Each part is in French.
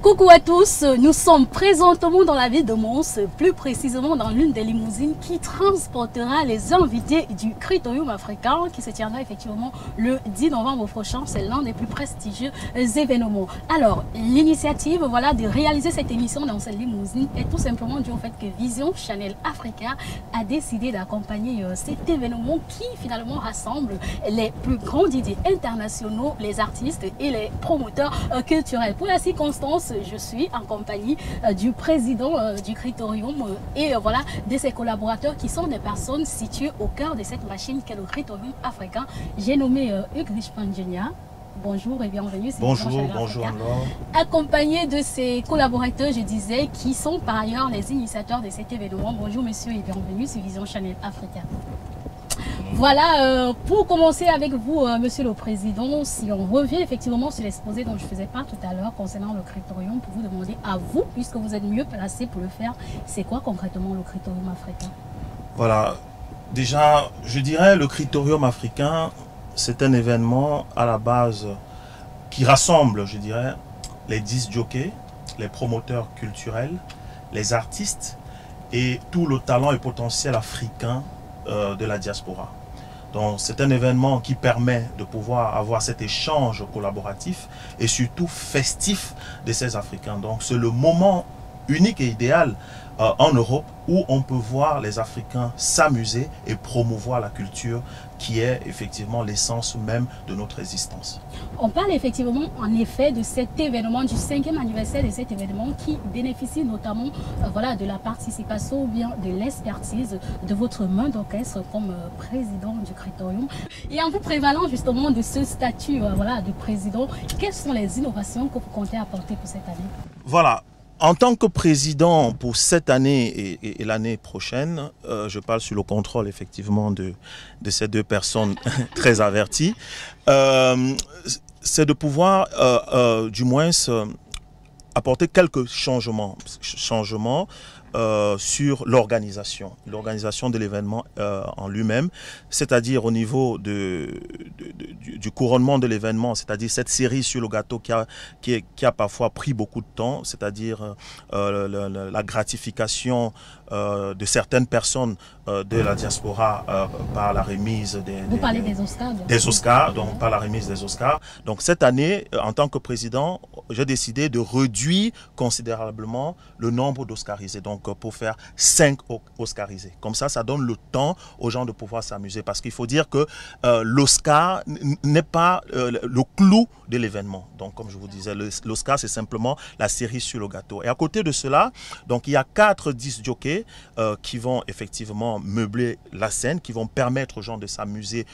Coucou à tous, nous sommes présentement dans la ville de Mons, plus précisément dans l'une des limousines qui transportera les invités du Critérium africain qui se tiendra effectivement le 10 novembre prochain. C'est l'un des plus prestigieux événements. Alors, l'initiative de réaliser cette émission dans cette limousine est tout simplement due au fait que Vision Channel Africa a décidé d'accompagner cet événement qui finalement rassemble les plus grands DJ internationaux, les artistes et les promoteurs culturels. Pour la circonstance, je suis en compagnie du président du Critérium et de ses collaborateurs qui sont des personnes situées au cœur de cette machine qu'est le Critérium africain. J'ai nommé Hugues Richpandjenia. Bonjour et bienvenue. Bonjour alors. Accompagné de ses collaborateurs, je disais, qui sont par ailleurs les initiateurs de cet événement. Bonjour monsieur et bienvenue sur Vision Channel Africa. Voilà, pour commencer avec vous, Monsieur le Président, si on revient effectivement sur l'exposé dont je faisais part tout à l'heure concernant le Critérium, pour vous demander à vous, puisque vous êtes mieux placé pour le faire, c'est quoi concrètement le Critérium africain? Voilà, déjà, je dirais le Critérium africain, c'est un événement à la base qui rassemble, je dirais, les 10 jockeys, les promoteurs culturels, les artistes et tout le talent et potentiel africain de la diaspora. Donc c'est un événement qui permet de pouvoir avoir cet échange collaboratif et surtout festif de ces Africains. Donc c'est le moment unique et idéal en Europe où on peut voir les Africains s'amuser et promouvoir la culture qui est effectivement l'essence même de notre existence. On parle effectivement en effet de cet événement, du 5e anniversaire de cet événement qui bénéficie notamment de la participation ou bien de l'expertise de votre main d'orchestre comme président du Critérium. Et en vous prévalant justement de ce statut de président, quelles sont les innovations que vous comptez apporter pour cette année? Voilà. En tant que président pour cette année et l'année prochaine, je parle sous le contrôle effectivement de ces deux personnes très averties, c'est de pouvoir du moins apporter quelques changements sur l'organisation de l'événement en lui-même, c'est-à-dire au niveau du couronnement de l'événement, c'est-à-dire cette série sur le gâteau qui a parfois pris beaucoup de temps, c'est-à-dire la gratification de certaines personnes de la diaspora par la remise Vous parlez des Oscars. Des Oscars, donc par la remise des Oscars. Donc cette année, en tant que président, j'ai décidé de réduire considérablement le nombre d'Oscarisés. Donc pour faire 5 Oscarisés. Comme ça donne le temps aux gens de pouvoir s'amuser. Parce qu'il faut dire que l'Oscar n'est pas le clou de l'événement. Donc comme je vous disais, l'Oscar c'est simplement la cerise sur le gâteau. Et à côté de cela, donc il y a 4 disc jockeys qui vont effectivement meubler la scène, qui vont permettre aux gens de s'amuser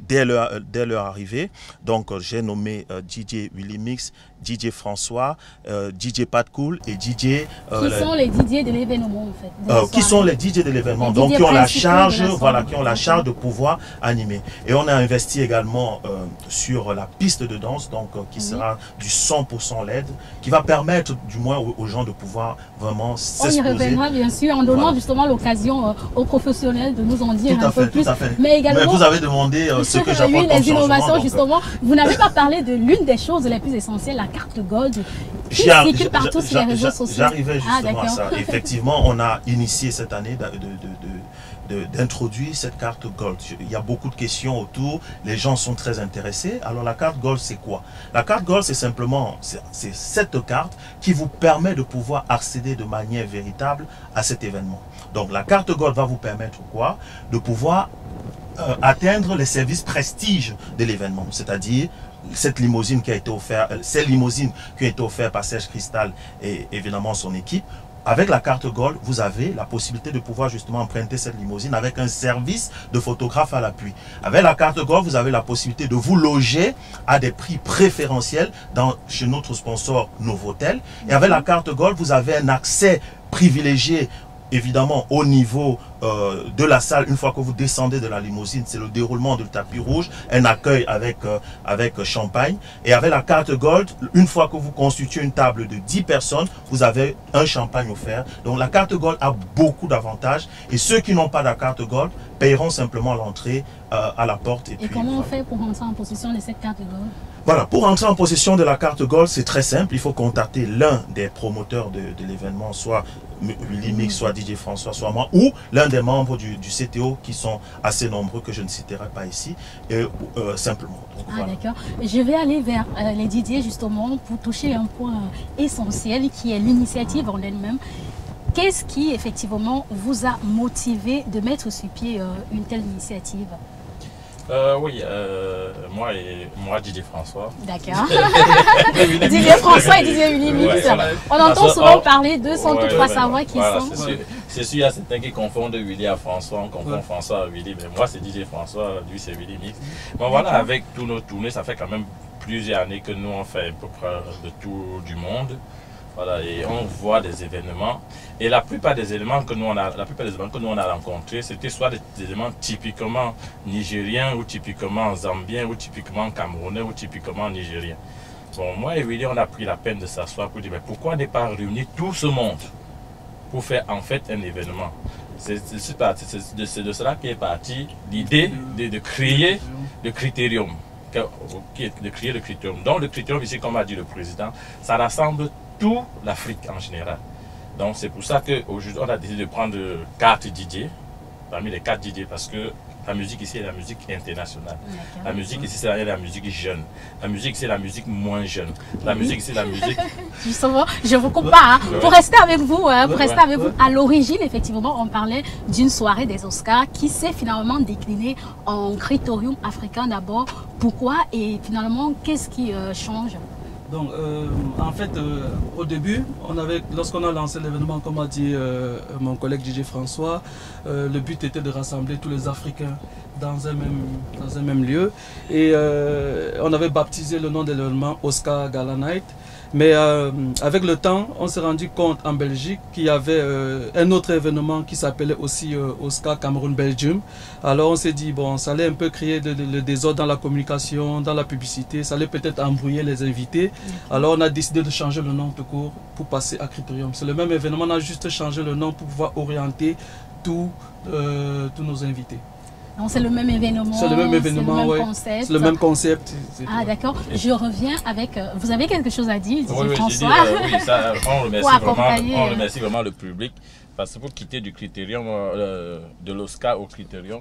dès leur arrivée. Donc j'ai nommé DJ Willy Mix, DJ François, DJ Pat Cool et DJ... qui sont les DJ de l'événement en fait? Qui sont les DJ de l'événement, donc qui ont la charge, qui ont la charge de pouvoir animer. Et on a investi également sur la piste de danse, donc qui sera du 100% LED, qui va permettre du moins aux gens de pouvoir vraiment s'exposer. On y reviendra bien sûr en donnant justement l'occasion aux professionnels de nous en dire un peu plus. Tout à fait. Mais également... Mais vous avez demandé ce que j'apporte comme les innovations changement, justement. Vous n'avez pas parlé de l'une des choses les plus essentielles, la carte Gold, qui circule partout sur les réseaux sociaux. J'arrivais justement à ça. Effectivement, on a initié cette année d'introduire cette carte Gold. Il y a beaucoup de questions autour, les gens sont très intéressés. Alors la carte Gold, c'est quoi? La carte Gold, c'est simplement cette carte qui vous permet de pouvoir accéder de manière véritable à cet événement. Donc la carte Gold va vous permettre quoi? De pouvoir atteindre les services prestige de l'événement, c'est-à-dire cette limousine qui a été offerte, ces limousines qui ont été offertes par Serge Cristal et évidemment son équipe. Avec la carte Gold, vous avez la possibilité de pouvoir justement emprunter cette limousine avec un service de photographe à l'appui. Avec la carte Gold, vous avez la possibilité de vous loger à des prix préférentiels chez notre sponsor Novotel. Et avec la carte Gold, vous avez un accès privilégié évidemment au niveau de la salle. Une fois que vous descendez de la limousine, c'est le déroulement du tapis rouge, un accueil avec champagne. Et avec la carte Gold, une fois que vous constituez une table de 10 personnes, vous avez un champagne offert. Donc la carte Gold a beaucoup d'avantages et ceux qui n'ont pas la carte Gold paieront simplement l'entrée à la porte. Et comment on fait pour rentrer en possession de cette carte Gold? Voilà, pour entrer en possession de la carte Gold, c'est très simple. Il faut contacter l'un des promoteurs de l'événement, soit Willy Mix, soit DJ François, soit moi, ou l'un des membres du CTO qui sont assez nombreux, que je ne citerai pas ici, et, simplement. Donc, voilà. D'accord. Je vais aller vers les DJ justement pour toucher un point essentiel qui est l'initiative en elle-même. Qu'est-ce qui effectivement vous a motivé de mettre sur pied une telle initiative? Oui, moi DJ François. D'accord. DJ François et DJ Willy Mix. On entend souvent parler d'eux sans toutefois savoir qui sont. C'est sûr, il y a certains qui confondent Willy à François, on confond François à Willy, mais moi c'est DJ François, lui c'est Willy Mix. Bon voilà, avec tous nos tournées, ça fait quand même plusieurs années que nous on fait à peu près le tour du monde. Voilà, et on voit des événements. Et la plupart des éléments que nous on a rencontrés, c'était soit des éléments typiquement nigériens, ou typiquement zambiens, ou typiquement camerounais, ou typiquement nigériens. Bon, moi et Willy, on a pris la peine de s'asseoir pour dire, mais pourquoi ne pas réunir tout ce monde pour faire en fait un événement? C'est de cela qu'est partie l'idée de créer le critérium. De créer le critérium. Donc le critérium ici, comme a dit le président, ça rassemble toute l'Afrique en général. Donc c'est pour ça qu'aujourd'hui on a décidé de prendre 4 DJ, parmi les 4 DJ, parce que la musique ici est la musique internationale. La musique ici c'est la musique jeune. La musique c'est la musique moins jeune. La musique c'est la musique... Justement, je vous coupe pas. Hein. Pour rester avec vous, à l'origine effectivement on parlait d'une soirée des Oscars qui s'est finalement déclinée en critérium africain d'abord. Pourquoi et finalement qu'est-ce qui change? Donc, en fait, au début, lorsqu'on a lancé l'événement, comme a dit mon collègue DJ François, le but était de rassembler tous les Africains dans un même lieu. Et on avait baptisé le nom de l'événement Oscar Gala Night. Mais avec le temps, on s'est rendu compte en Belgique qu'il y avait un autre événement qui s'appelait aussi Oscar Cameroun Belgium. Alors on s'est dit, bon, ça allait un peu créer le désordre dans la communication, dans la publicité, ça allait peut-être embrouiller les invités. Alors on a décidé de changer le nom tout court pour passer à Critérium. C'est le même événement, on a juste changé le nom pour pouvoir orienter tous nos invités. Donc c'est le même événement, c'est le même événement, concept. C'est le même concept. Ah d'accord, je reviens avec... vous avez quelque chose à dire, oui, François? Oui, ça, on remercie vraiment le public, parce que pour quitter du critérium, de l'Oscar au critérium,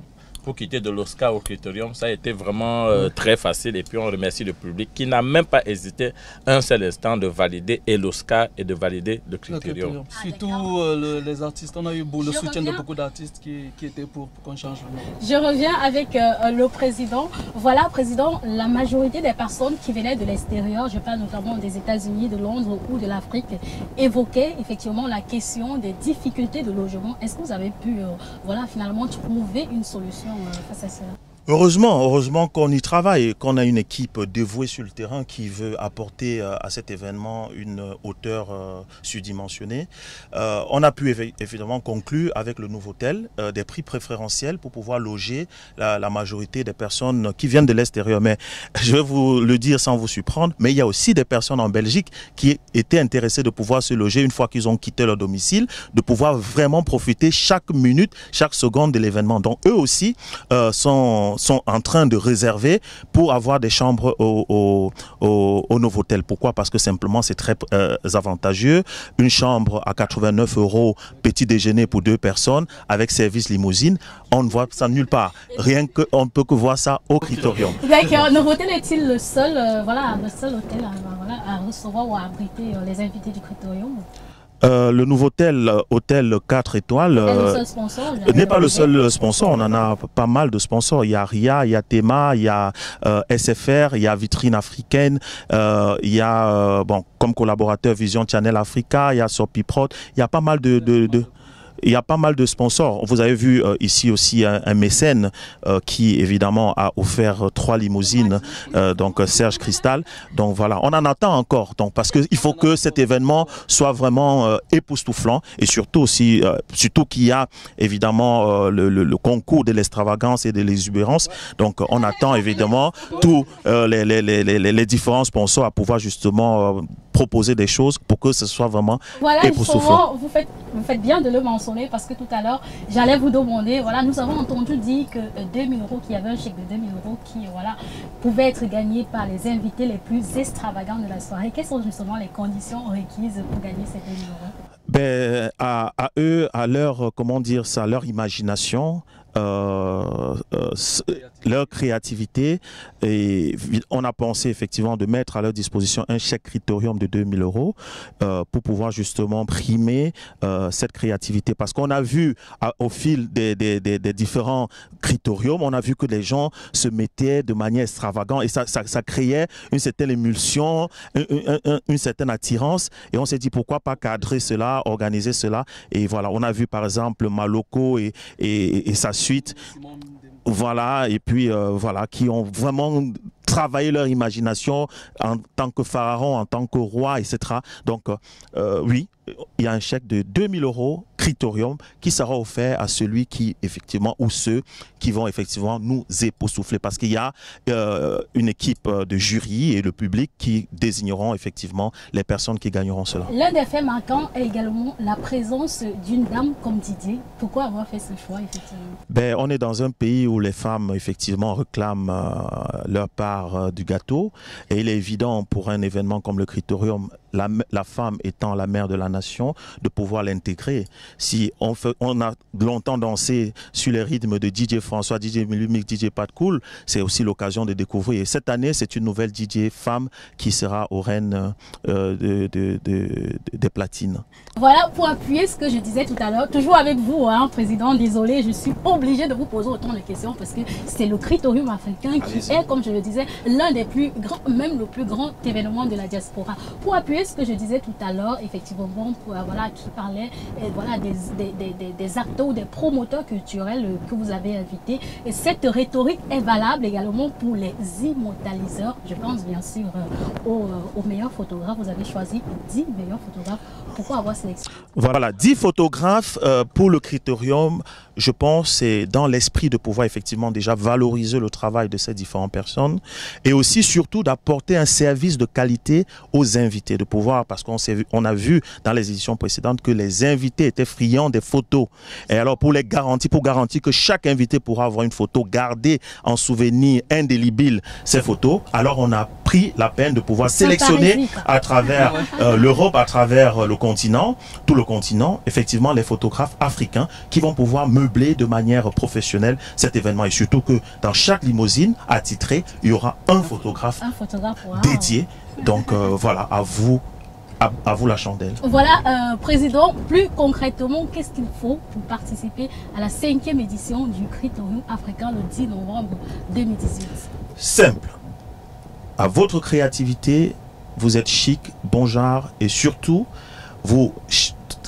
ça a été vraiment très facile. Et puis on remercie le public qui n'a même pas hésité un seul instant de valider et l'Oscar et de valider le critérium. Surtout les artistes, on a eu le soutien de beaucoup d'artistes qui étaient pour qu'on change le nom. Je reviens avec le président. Voilà, président, la majorité des personnes qui venaient de l'extérieur, je parle notamment des États-Unis, de Londres ou de l'Afrique, évoquaient effectivement la question des difficultés de logement. Est-ce que vous avez pu voilà, finalement trouver une solution face à cela? Heureusement qu'on y travaille, qu'on a une équipe dévouée sur le terrain qui veut apporter à cet événement une hauteur surdimensionnée. On a pu évidemment conclure avec le Nouveau-Hôtel des prix préférentiels pour pouvoir loger la majorité des personnes qui viennent de l'extérieur. Mais je vais vous le dire sans vous surprendre, mais il y a aussi des personnes en Belgique qui étaient intéressées de pouvoir se loger une fois qu'ils ont quitté leur domicile, de pouvoir vraiment profiter chaque minute, chaque seconde de l'événement. Donc eux aussi sont en train de réserver pour avoir des chambres au Nouveau-Hôtel. Pourquoi? Parce que simplement c'est très avantageux. Une chambre à 89 €, petit déjeuner pour 2 personnes avec service limousine. On ne voit ça nulle part. Rien que on ne peut que voir ça au Critérium. D'accord. Nouveau-Hôtel est-il le seul, le seul hôtel à recevoir ou à abriter les invités du Critérium? Le Nouveau-Hôtel, hôtel 4 étoiles, n'est pas le seul sponsor. On en a pas mal de sponsors. Il y a RIA, il y a Théma, il y a SFR, il y a Vitrine Africaine, il y a comme collaborateur Vision Channel Africa, il y a Sopiprod. Il y a pas mal il y a pas mal de sponsors. Vous avez vu ici aussi un mécène qui évidemment a offert 3 limousines, donc Serge Cristal. Donc voilà, on en attend encore. Donc parce qu'il faut que cet événement soit vraiment époustouflant et surtout aussi, surtout qu'il y a évidemment le concours de l'extravagance et de l'exubérance. Donc on attend évidemment tous les différents sponsors à pouvoir justement proposer des choses pour que ce soit vraiment voilà, époustouflant. vous faites bien de le mentionner parce que tout à l'heure, j'allais vous demander, voilà, nous avons entendu dire que 2000 €, qu'il y avait un chèque de 2000 € qui voilà, pouvait être gagné par les invités les plus extravagants de la soirée. Quelles sont justement les conditions requises pour gagner ces 2000 €? Ben, à eux, à leur, comment dire ça, leur imagination, leur créativité, et on a pensé effectivement de mettre à leur disposition un chèque critérium de 2000 € pour pouvoir justement primer cette créativité, parce qu'on a vu au fil des différents critériums, on a vu que les gens se mettaient de manière extravagante et ça créait une certaine émulsion, une certaine attirance, et on s'est dit pourquoi pas cadrer cela, organiser cela, et voilà, on a vu par exemple Maloko et sa suite, voilà, et puis voilà, qui ont vraiment travaillé leur imagination en tant que pharaon, en tant que roi, etc. Donc oui, il y a un chèque de 2000 € critérium qui sera offert à celui qui effectivement, ou ceux qui vont effectivement nous époustoufler, parce qu'il y a une équipe de jury et le public qui désigneront effectivement les personnes qui gagneront cela. L'un des faits marquants est également la présence d'une dame comme Didier. Pourquoi avoir fait ce choix effectivement? Ben, on est dans un pays où les femmes effectivement réclament leur part du gâteau, et il est évident pour un événement comme le critérium, la femme étant la mère de la nation, de pouvoir l'intégrer. Si on a longtemps dansé sur les rythmes de DJ François, DJ Milumik, DJ Pat Cool, c'est aussi l'occasion de découvrir. Et cette année, c'est une nouvelle DJ femme qui sera aux reines des platines. Voilà, pour appuyer ce que je disais tout à l'heure, toujours avec vous, hein, Président, désolé, je suis obligée de vous poser autant de questions parce que c'est le critérium africain qui est, comme je le disais, l'un des plus grands, même le plus grand événement de la diaspora. Pour appuyer ce que je disais tout à l'heure, effectivement, voilà, qui parlait voilà, des acteurs ou des promoteurs culturels que vous avez invités. Et cette rhétorique est valable également pour les immortaliseurs. Je pense bien sûr aux meilleurs photographes. Vous avez choisi 10 meilleurs photographes. Pourquoi avoir sélectionné? Voilà, 10 photographes pour le critérium. Je pense c'est dans l'esprit de pouvoir effectivement déjà valoriser le travail de ces différentes personnes, et aussi surtout d'apporter un service de qualité aux invités, de pouvoir, parce qu'on a vu dans les éditions précédentes que les invités étaient friands des photos, et alors pour garantir que chaque invité pourra avoir une photo gardée en souvenir indélébile ces photos, alors on a pris la peine de pouvoir sélectionner à travers l'Europe, à travers le continent, tout le continent, effectivement les photographes africains qui vont pouvoir meubler de manière professionnelle cet événement, et surtout que dans chaque limousine attitrée, il y aura un photographe wow, dédié. Donc voilà, à vous la chandelle. Voilà, Président, plus concrètement, qu'est-ce qu'il faut pour participer à la 5e édition du Critérium africain le 10 novembre 2018? Simple. À votre créativité, vous êtes chic, bon genre, et surtout, vous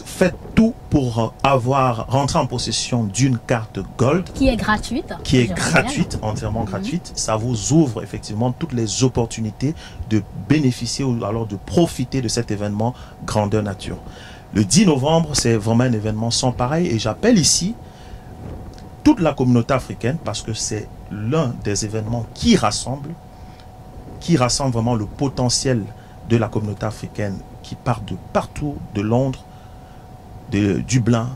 faites tout pour rentrer en possession d'une carte Gold. Qui est gratuite. Qui est gratuite, entièrement gratuite. Ça vous ouvre effectivement toutes les opportunités de bénéficier ou alors de profiter de cet événement grandeur nature. Le 10 novembre, c'est vraiment un événement sans pareil, et j'appelle ici toute la communauté africaine, parce que c'est l'un des événements qui rassemble vraiment le potentiel de la communauté africaine, qui part de partout, de Londres, de Dublin,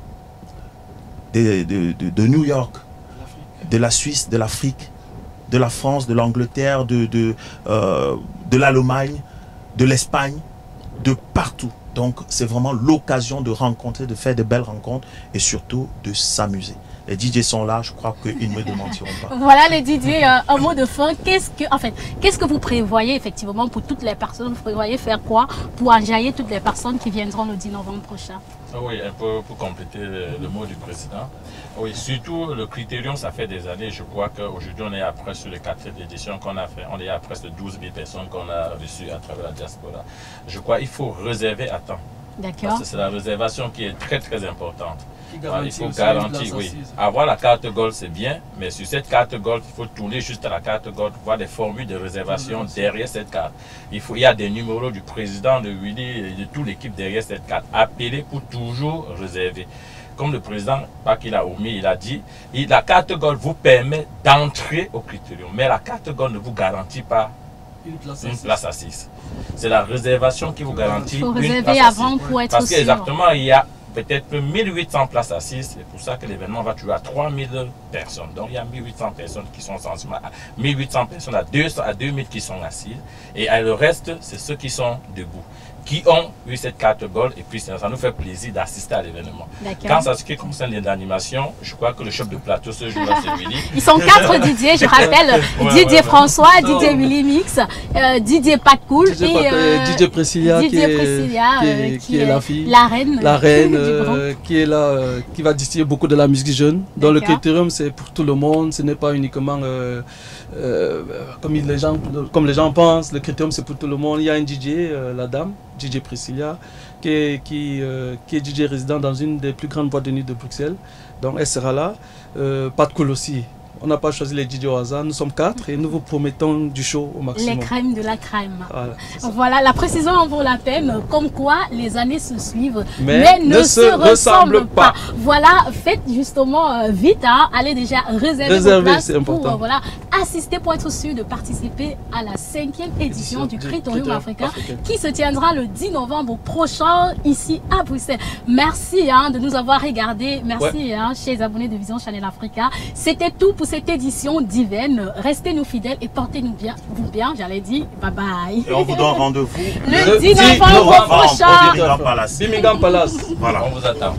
de New York, de la Suisse, de l'Afrique, de la France, de l'Angleterre, de l'Allemagne, de l'Espagne, de partout. Donc c'est vraiment l'occasion de rencontrer, de faire de belles rencontres, et surtout de s'amuser. Les DJ sont là, je crois qu'ils ne me démentiront pas. Voilà les DJ, un mot de fin. Qu'est-ce que vous prévoyez effectivement pour toutes les personnes? Vous prévoyez faire quoi pour enjailler toutes les personnes qui viendront le 10 novembre prochain? Oui, un peu pour compléter le mot du président. Oui, surtout le critérium, ça fait des années. Je crois qu'aujourd'hui, on est à presque sur les 4 éditions qu'on a fait. On est à presque 12 000 personnes qu'on a reçues à travers la diaspora. Je crois qu'il faut réserver à temps. D'accord. Parce que c'est la réservation qui est très très importante. Il faut garantir, oui. Avoir la carte Gold, c'est bien, mais sur cette carte Gold, il faut tourner juste à la carte Gold pour voir des formules de réservation derrière cette carte. Il y a des numéros du président, de Willy et de toute l'équipe derrière cette carte. Appelez pour toujours réserver. Comme le président, pas qu'il a omis, il a dit, la carte Gold vous permet d'entrer au critérium, mais la carte Gold ne vous garantit pas une place assise. C'est la réservation qui vous garantit Il faut une réserver place avant assise. pour être Parce sûr. qu'exactement, il y a peut-être 1800 places assises. C'est pour ça que l'événement va tuer à 3000 personnes. Donc il y a 1800 personnes qui sont sensiblement à 1800 personnes à 200 à 2000 qui sont assises. Et le reste, c'est ceux qui sont debout, qui ont eu cette carte Gold, et puis ça nous fait plaisir d'assister à l'événement. Quant à ce qui concerne l'animation, je crois que le chef de plateau ce jour-là, c'est Willy. Ils sont 4 Didier, je rappelle, Didier François, Didier Willy Mix, Didier Patcool et Didier Priscilla, qui est la fille, la reine qui est là, qui va distiller beaucoup de la musique jeune. Dans le critérium, c'est pour tout le monde, ce n'est pas uniquement comme les gens pensent, le critérium c'est pour tout le monde. Il y a un DJ, la dame, DJ Priscilla, qui est DJ résident dans une des plus grandes boîtes de nuit de Bruxelles. Donc elle sera là. Patcool aussi. On n'a pas choisi les DJ au hasard, nous sommes 4 et nous vous promettons du show au maximum. Les crèmes de la crème. Voilà, la précision en vaut la peine, comme quoi les années se suivent, mais ne se ressemblent pas. Voilà, faites justement vite, allez déjà réserver vos places pour assister, pour être sûr de participer à la 5e édition du Critérium africain qui se tiendra le 10 novembre prochain ici à Bruxelles. Merci de nous avoir regardés, merci chers les abonnés de Vision Channel Africa. C'était tout pour cette édition divine. Restez-nous fidèles et portez-nous bien, j'allais dire bye bye. Et on vous donne rendez-vous le 10 novembre prochain. Au Birmingham Palace. Voilà, on vous attend.